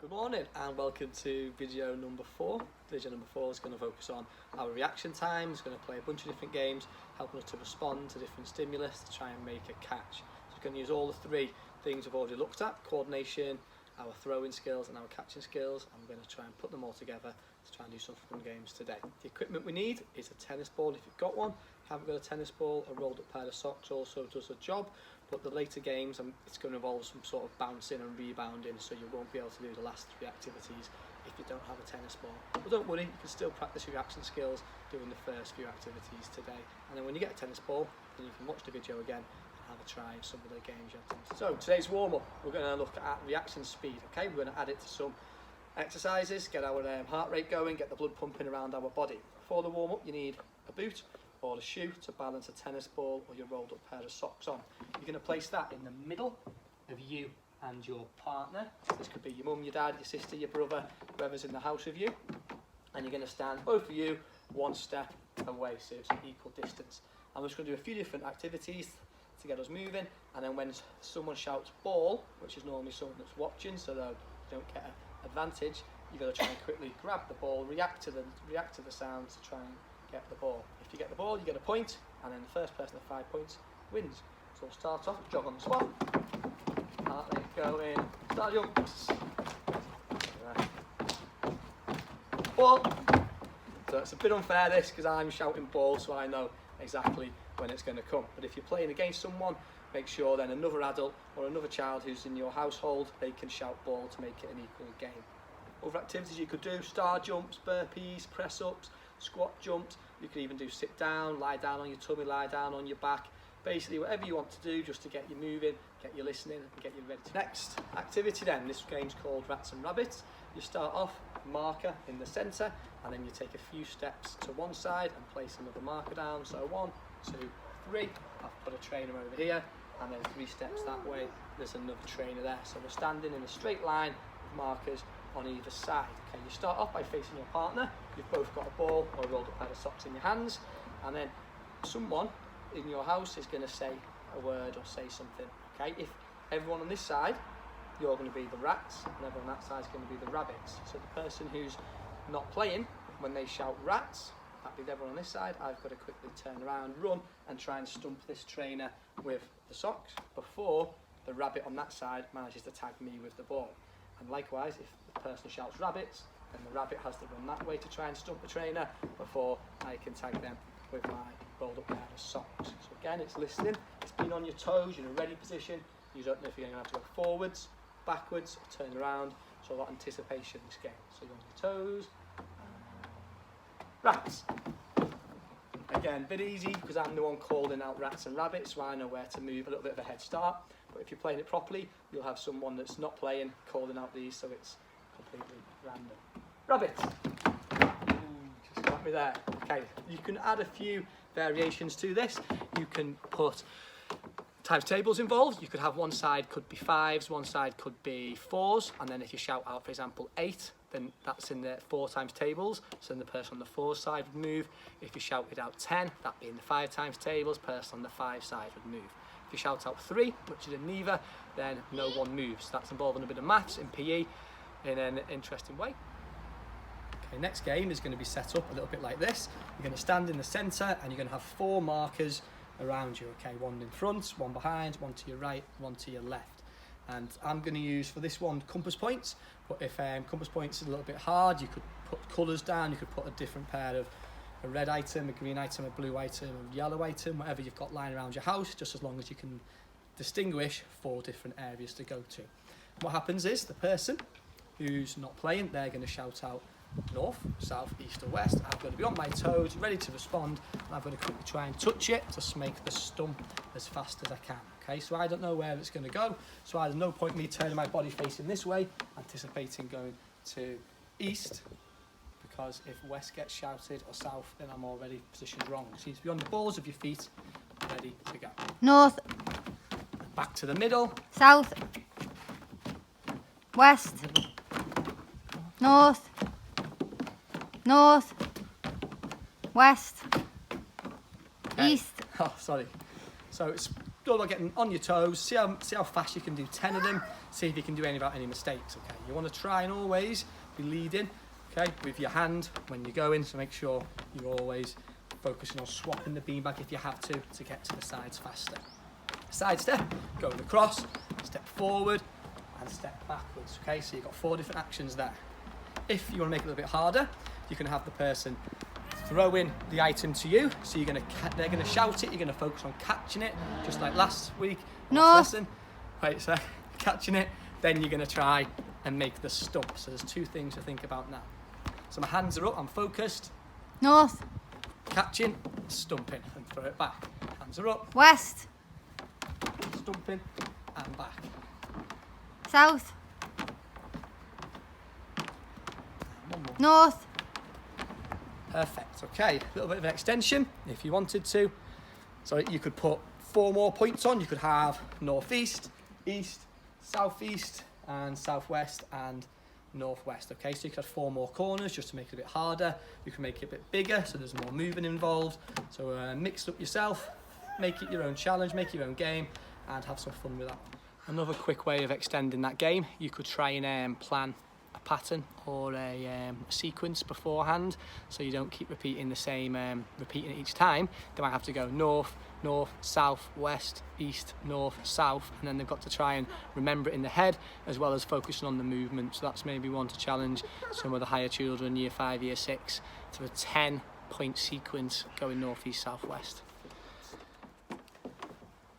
Good morning and welcome to video number 4. Video number 4 is going to focus on our reaction time. It's going to play a bunch of different games, helping us to respond to different stimulus to try and make a catch. So we're going to use all the 3 things we've already looked at: coordination, our throwing skills and our catching skills, and we're going to try and put them all together to try and do some fun games today. The equipment we need is a tennis ball if you've got one. If you haven't got a tennis ball, a rolled up pair of socks also does a job, but the later games it's going to involve some sort of bouncing and rebounding, so you won't be able to do the last 3 activities if you don't have a tennis ball. But don't worry, you can still practice your reaction skills doing the first few activities today, and then when you get a tennis ball, then you can watch the video again and have a try of some of the games you have to. So today's warm-up, we're going to look at reaction speed. Okay, we're going to add it to some exercises, get our heart rate going, get the blood pumping around our body. For the warm-up, you need a boot or a shoe to balance a tennis ball or your rolled up pair of socks on. You're going to place that in the middle of you and your partner. This could be your mum, your dad, your sister, your brother, whoever's in the house with you. And you're going to stand, both of you, 1 step away, so it's an equal distance. I'm just going to do a few different activities to get us moving, and then when someone shouts ball, which is normally someone that's watching, so that you don't get an advantage, you've got to try and quickly grab the ball, react to the sound to try and get the ball. If you get the ball, you get a point, and then the first person at 5 points wins. So we'll start off, jog on the spot, heart rate going, start jumps, ball. So it's a bit unfair this, because I'm shouting ball, so I know exactly when it's going to come. But if you're playing against someone, make sure then another adult or another child who's in your household, they can shout ball to make it an equal game. Other activities you could do: star jumps, burpees, press ups, squat jumps. You could even do sit down, lie down on your tummy, lie down on your back. Basically whatever you want to do just to get you moving, get you listening and get you ready. Next activity then, this game's called Rats and Rabbits. You start off, marker in the centre, and then you take a few steps to one side and place another marker down. So 1, 2, 3, I've put a trainer over here, and then 3 steps that way, there's another trainer there. So we're standing in a straight line with markers on either side. Okay, you start off by facing your partner. You've both got a ball or a rolled up pair of socks in your hands, and then someone in your house is going to say a word or say something. Okay, if everyone on this side, you're going to be the rats, and everyone on that side is going to be the rabbits. So the person who's not playing, when they shout rats, that be everyone on this side, I've got to quickly turn around, run, and try and stump this trainer with the socks before the rabbit on that side manages to tag me with the ball. And likewise, if the person shouts rabbits, then the rabbit has to run that way to try and stump the trainer before I can tag them with my rolled up pair of socks. So again, it's listening, it's being on your toes, you're in a ready position. You don't know if you're going to have to go forwards, backwards, or turn around. So a lot of anticipation in this game. So you're on your toes. Rats. Again, a bit easy because I'm the one calling out rats and rabbits, so I know where to move, a little bit of a head start. But if you're playing it properly, you'll have someone that's not playing calling out these, so it's completely random. Rabbit. Just got me there. Okay, you can add a few variations to this. You can put times tables involved. You could have one side could be 5s, one side could be 4s, and then if you shout out, for example, 8, then that's in the 4 times tables, so then the person on the 4 side would move. If you shouted out 10, that being the 5 times tables, person on the 5 side would move. If you shout out 3, which is in neither, then no one moves. That's involving a bit of maths in PE in an interesting way. Okay, next game is going to be set up a little bit like this. You're going to stand in the centre and you're going to have 4 markers around you. Okay, 1 in front, 1 behind, 1 to your right, 1 to your left. And I'm going to use for this one compass points, but if compass points is a little bit hard, you could put colours down. You could put a different pair of a red item, a green item, a blue item, a yellow item, whatever you've got lying around your house, just as long as you can distinguish 4 different areas to go to. What happens is the person who's not playing, they're going to shout out north, south, east or west. I've got to be on my toes, ready to respond, and I've got to quickly try and touch it to make the stump as fast as I can. Okay, so I don't know where it's going to go, so there's no point me turning my body facing this way, anticipating going to east, because if west gets shouted or south, then I'm already positioned wrong. So you need to be on the balls of your feet, ready to go. North. Back to the middle. South. West. North. North. West. Okay. East. Oh, sorry. So it's all about getting on your toes, see how fast you can do 10 of them, see if you can do any without any mistakes, okay? You want to try and always be leading, okay, with your hand when you're going, so make sure you're always focusing on swapping the beanbag if you have to get to the sides faster. Side step, go across, step forward, and step backwards, okay? So you've got 4 different actions there. If you want to make it a little bit harder, you can have the person throw in the item to you, so they're gonna shout it, you're gonna focus on catching it, just like last week, last lesson. Right, so catching it, then you're gonna try and make the stump. So there's 2 things to think about now. So my hands are up, I'm focused. North. Catching, stumping, and throw it back. Hands are up, West. stumping, and back. South. And one more. North. Perfect, okay, a little bit of an extension if you wanted to. So you could put 4 more points on. You could have northeast, east, southeast, and southwest, and northwest, okay? So you could have 4 more corners just to make it a bit harder. You can make it a bit bigger so there's more moving involved. So mix it up yourself, make it your own challenge, make it your own game, and have some fun with that. Another quick way of extending that game, you could try and plan a pattern or a sequence beforehand, so you don't keep repeating the same, repeating it each time. They might have to go north, north, south, west, east, north, south, and then they've got to try and remember it in the head as well as focusing on the movement. So that's maybe one to challenge some of the higher children, year 5, year 6, to a 10-point sequence going north, east, south, west.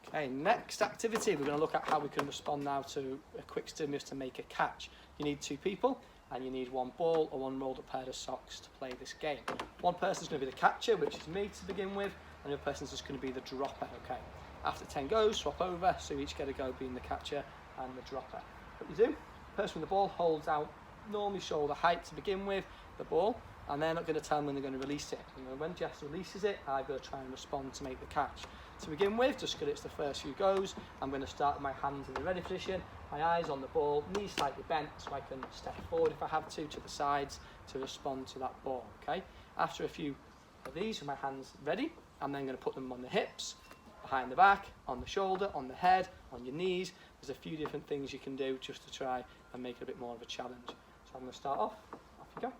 Okay, next activity, we're going to look at how we can respond now to a quick stimulus to make a catch. You need 2 people and you need 1 ball or 1 rolled up pair of socks to play this game. One person's going to be the catcher, which is me to begin with, and the other person's just going to be the dropper, okay? After 10 goes, swap over, so you each get a go being the catcher and the dropper. What you do, the person with the ball holds out normally shoulder height to begin with, the ball, and they're not going to tell them when they're going to release it. And when Jess releases it, I've got to try and respond to make the catch. To begin with, just because it's the first few goes, I'm going to start with my hands in the ready position, my eyes on the ball, knees slightly bent so I can step forward if I have to the sides to respond to that ball, okay? After a few of these with my hands ready, I'm then going to put them on the hips, behind the back, on the shoulder, on the head, on your knees. There's a few different things you can do just to try and make it a bit more of a challenge. So I'm going to start off you go.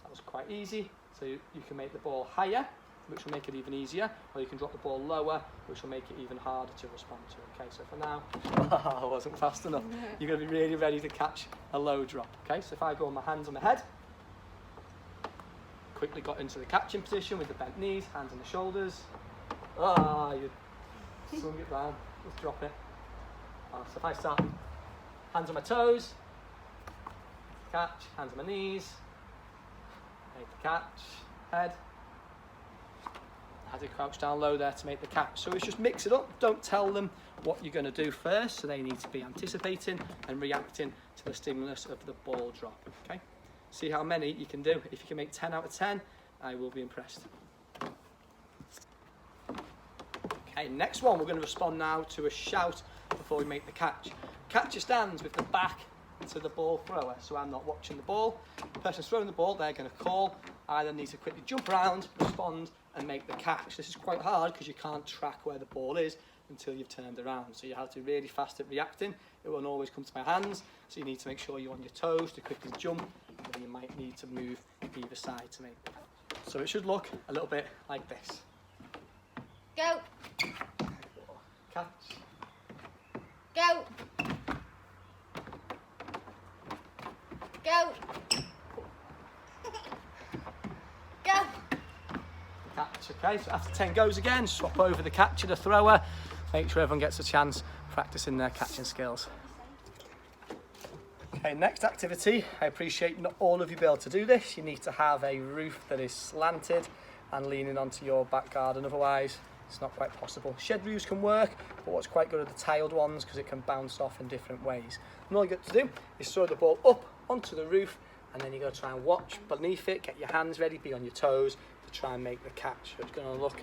That was quite easy. So you can make the ball higher, which will make it even easier, or you can drop the ball lower, which will make it even harder to respond to. Okay, so for now, I wasn't fast enough. You're going to be really ready to catch a low drop. Okay, so if I go on my hands on my head, quickly got into the catching position with the bent knees, hands on the shoulders. You swung it down. Let's drop it. So if I start hands on my toes, catch, hands on my knees, make the catch, head. I had to crouch down low there to make the catch. So it's just mix it up. Don't tell them what you're going to do first, so they need to be anticipating and reacting to the stimulus of the ball drop. Okay. See how many you can do. If you can make 10 out of 10, I will be impressed. Okay, next one, we're going to respond now to a shout before we make the catch. Catcher stands with the back to the ball thrower, so I'm not watching the ball. The person's throwing the ball, they're going to call. I then need to quickly jump around, respond, and make the catch. This is quite hard because you can't track where the ball is until you've turned around. So you have to be really fast at reacting. It won't always come to my hands, so you need to make sure you're on your toes to quickly jump, and then you might need to move either side to make the catch. So it should look a little bit like this. Go. Catch. Go. Go. Go. Catch, okay, so after 10 goes again, swap over the catcher, the thrower, make sure everyone gets a chance practicing their catching skills. Okay, next activity, I appreciate not all of you be able to do this. You need to have a roof that is slanted and leaning onto your back garden, otherwise it's not quite possible. Shed roofs can work, but what's quite good are the tiled ones because it can bounce off in different ways. And all you got to do is throw the ball up onto the roof, and then you got to try and watch beneath it, get your hands ready, be on your toes to try and make the catch. So it's going to look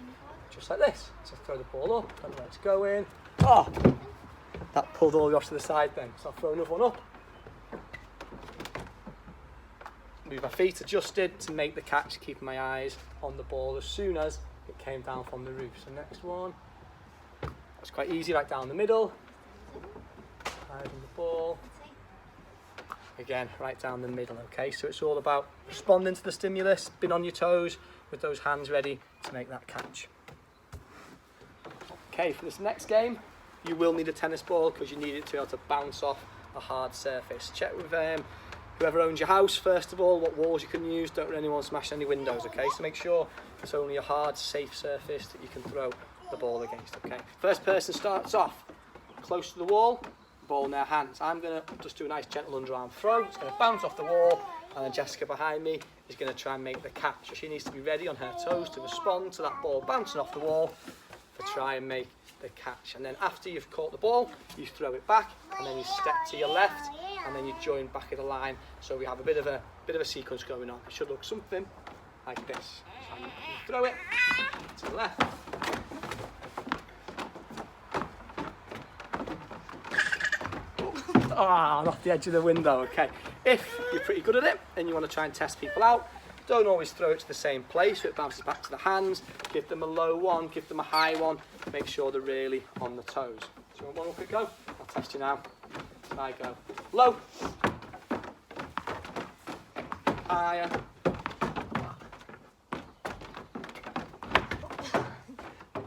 just like this. So throw the ball up, don't know where it's going. Oh, that pulled all the way off to the side then. So I'll throw another one up. Move my feet adjusted to make the catch, keeping my eyes on the ball as soon as it came down from the roof. So next one, It's quite easy, right down the middle. Hiding the ball. Again, right down the middle, okay? So it's all about responding to the stimulus, being on your toes with those hands ready to make that catch. Okay, for this next game, you will need a tennis ball because you need it to be able to bounce off a hard surface. Check with whoever owns your house, first of all, what walls you can use. Don't let anyone smash any windows, okay? So make sure it's only a hard, safe surface that you can throw the ball against, okay? First person starts off close to the wall, ball in their hands. I'm going to just do a nice gentle underarm throw. It's going to bounce off the wall, and then Jessica behind me is going to try and make the catch. So she needs to be ready on her toes to respond to that ball bouncing off the wall to try and make the catch. And then after you've caught the ball, you throw it back, and then you step to your left, and then you join back of the line. So we have a bit of a sequence going on. It should look something like this. So you throw it to the left. Ah, off the edge of the window, okay. If you're pretty good at it and you want to try and test people out, don't always throw it to the same place so it bounces back to the hands. Give them a low one, give them a high one. Make sure they're really on the toes. So you want one quick go? I'll test you now. I go low, higher,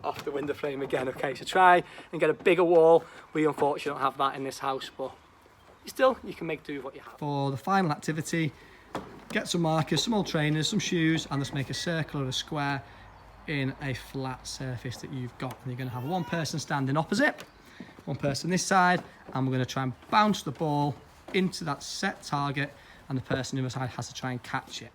off the window frame again. Okay, so try and get a bigger wall. We unfortunately don't have that in this house, but you can make do with what you have. For the final activity, get some markers, some old trainers, some shoes, and just make a circle or a square in a flat surface that you've got. And you're going to have one person standing opposite, one person this side, and we're going to try and bounce the ball into that set target, and the person on the other side has to try and catch it.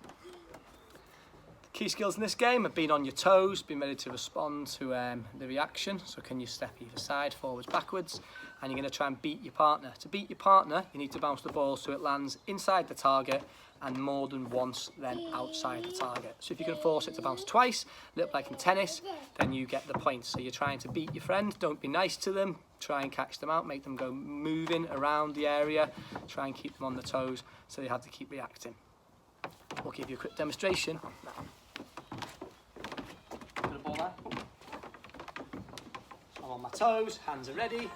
Key skills in this game are being on your toes, being ready to respond to the reaction. So can you step either side, forwards, backwards, and you're going to try and beat your partner. To beat your partner, you need to bounce the ball so it lands inside the target and more than once then outside the target. So if you can force it to bounce twice, a little like in tennis, then you get the points. So you're trying to beat your friend, don't be nice to them, try and catch them out, make them go moving around the area, try and keep them on the toes so they have to keep reacting. We'll give you a quick demonstration now. I'm on my toes, hands are ready.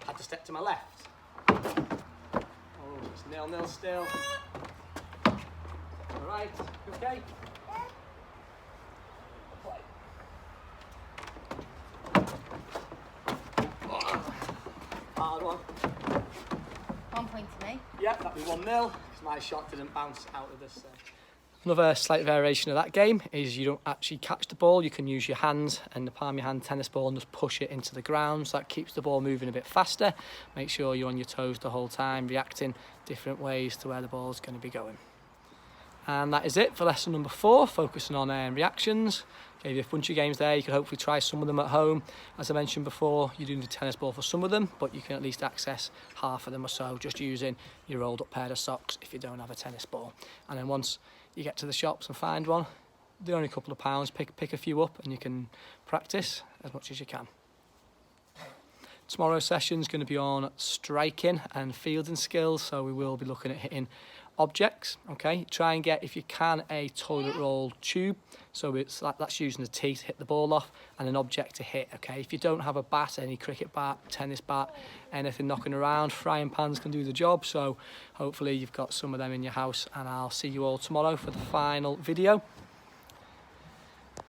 Had to step to my left. Oh, it's 0-0 still. All right, okay. Hard one. 1 point to me. Yep, that'd be 1-0 because my shot didn't bounce out of this. Another slight variation of that game is you don't actually catch the ball. You can use your hands and the palm of your hand tennis ball and just push it into the ground. So that keeps the ball moving a bit faster. Make sure you're on your toes the whole time, reacting different ways to where the ball's going to be going. And that is it for lesson number 4, focusing on reactions. Gave you a bunch of games there. You can hopefully try some of them at home. As I mentioned before, you do need a tennis ball for some of them, but you can at least access half of them or so just using your rolled up pair of socks if you don't have a tennis ball. And then once you get to the shops and find one, they're only a couple of pounds, pick a few up and you can practice as much as you can. Tomorrow's session is going to be on striking and fielding skills, so we will be looking at hitting objects. Okay, try and get, if you can, a toilet roll tube, so it's like that's using a tee to hit the ball off and an object to hit. Okay, if you don't have a bat, any cricket bat, tennis bat, anything knocking around, frying pans can do the job, so hopefully you've got some of them in your house, and I'll see you all tomorrow for the final video.